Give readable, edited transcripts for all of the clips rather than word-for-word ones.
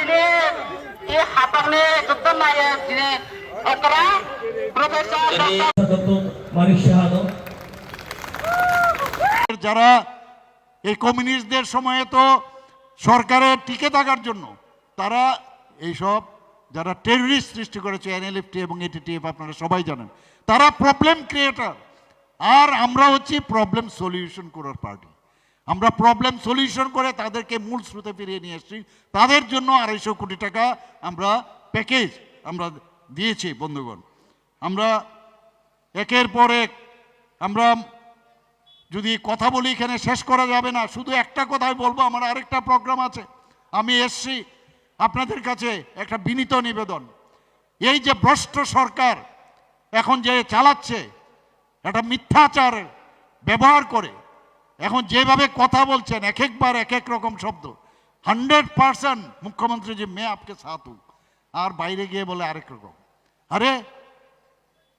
sini i hapangnya tetap naya sini okra Profesor যারা এই কমিউনিস্টদের সময়ে তো সরকারের টিকে থাকার জন্য তারা এইসব যারা টেররিস্ট সৃষ্টি করেছে এনএলএফটি এবং এটিটিএফ আপনারা সবাই জানেন তারা প্রবলেম ক্রিয়েটার আর আমরা হচ্ছি প্রবলেম সলিউশন করার পার্টি আমরা প্রবলেম সলিউশন করে তাদেরকে মূল স্রোতে ফিরিয়ে নিয়ে এসেছি তাদের জন্য 250 কোটি টাকা আমরা প্যাকেজ আমরা দিয়েছি বন্ধুগণ আমরা একের পর এক আমরা যদি কথা বলি এখানে শেষ করা যাবে না শুধু একটা কথাই বলবো আমার আরেকটা প্রোগ্রাম আছে আমি এসছি আপনাদের কাছে একটা বিনীত নিবেদন এই যে ভ্রষ্ট সরকার এখন যে চালাচ্ছে একটা মিথ্যাচার ব্যবহার করে এখন যেভাবে কথা বলছেন এক একবার এক এক রকম শব্দ 100% মুখ্যমন্ত্রী যে मैं आपके साथ हूं আর বাইরে গিয়ে বলে আরেক রকম अरे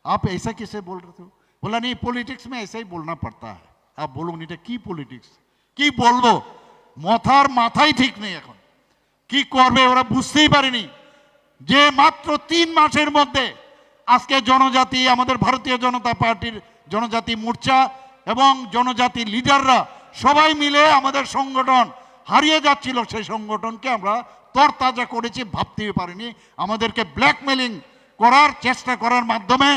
आप ऐसा कैसे बोल रहे थे बोला नहीं पॉलिटिक्स में ऐसा ही बोलना पड़ता है आप बोलুন এটা কি পলিটিক্স কি বলবো মাথার মাথাই ঠিক নেই এখন কি করবে ওরা বুঝতেই পারেনি যে মাত্র 3 মাসের মধ্যে আজকে জনজাতি আমাদের ভারতীয় জনতা পার্টির জনজাতি মোর্চা এবং জনজাতি লিডাররা সবাই মিলে আমাদের সংগঠন হারিয়ে যাচ্ছিল সেই সংগঠনকে আমরা তরতাজা করেছি ভাবতেই পারিনি আমাদেরকে ব্ল্যাকমেলিং করার চেষ্টা করার মাধ্যমে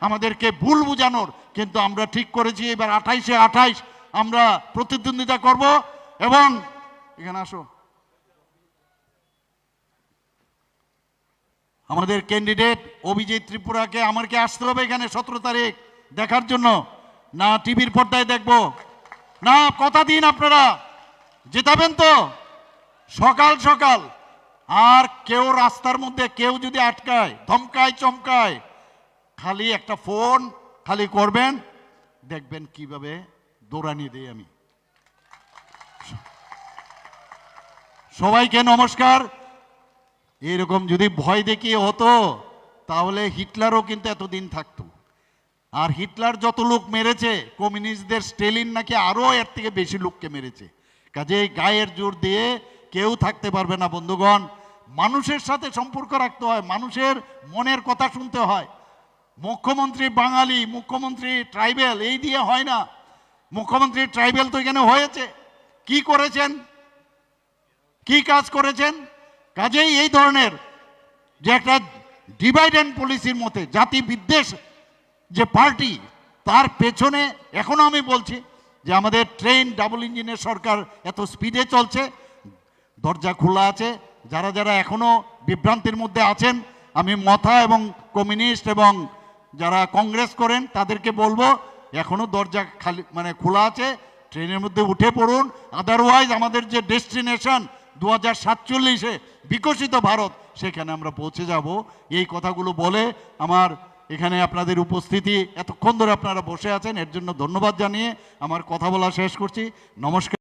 আমাদেরকে ভুল বোঝানোর কিন্তু আমরা ঠিক করেছি এবার 28-এ 28 আমরা প্রতিদ্বন্দ্বিতা করব এবং এখানে আসো আমাদের ক্যান্ডিডেট অভিজিৎ ত্রিপুরাকে আমাকে আসতে হবে এখানে 17 তারিখ দেখার জন্য না টিভির পর্দায় দেখব না কথা দিন আপনারা জেতাবেন তো সকাল সকাল আর কেউ রাস্তার মধ্যে কেউ যদি আটকায় ধমকায় চমকায় খালি একটা ফোন খালি করবেন দেখবেন কিভাবে দৌড়ানি দেই আমি সবাইকে নমস্কার এরকম যদি ভয় দেখিয়ে হতো তাহলে হিটলারও কিন্তু এতদিন থাকতো আর হিটলার যত লোক মেরেছে কমিউনিস্টদের স্টেলিন নাকি আরো এর থেকে বেশি লোককে মেরেছে কাজেই গায়ের জোর দিয়ে কেউ থাকতে পারবে না বন্ধুগণ মানুষের সাথে সম্পর্ক রাখতে হয় মানুষের মনের কথা শুনতে হয় মুখ্যমন্ত্রী বাঙালি মুখ্যমন্ত্রী ট্রাইবেল এই দিয়ে হয় না মুখ্যমন্ত্রী ট্রাইবেল তো এখানে হয়েছে কি করেছেন কি কাজ করেছেন কাজেই এই ধরনের যে একটা ডিভাইড অ্যান্ড পলিসির মতে জাতি বিদ্বেষ যে পার্টি তার পেছনে এখনো আমি বলছি যে আমাদের ট্রেন ডাবল ইঞ্জিনের সরকার এত স্পিডে চলছে দরজা খোলা আছে যারা যারা এখনো বিভ্রান্তির মধ্যে আছেন আমি মথা এবং কমিউনিস্ট এবং যারা কংগ্রেস করেন তাদেরকে বলবো এখনো দরজা খালি মানে খোলা আছে ট্রেনের মধ্যে উঠে পড়ুন আদারওয়াইজ আমাদের যে ডেস্টিনেশন 2047-এ বিকশিত ভারত সেখানে আমরা পৌঁছে যাব এই কথাগুলো বলে আমার এখানে আপনাদের উপস্থিতি এতক্ষণ ধরে আপনারা বসে আছেন এর জন্য ধন্যবাদ জানিয়ে আমার কথা বলা শেষ করছি নমস্কার।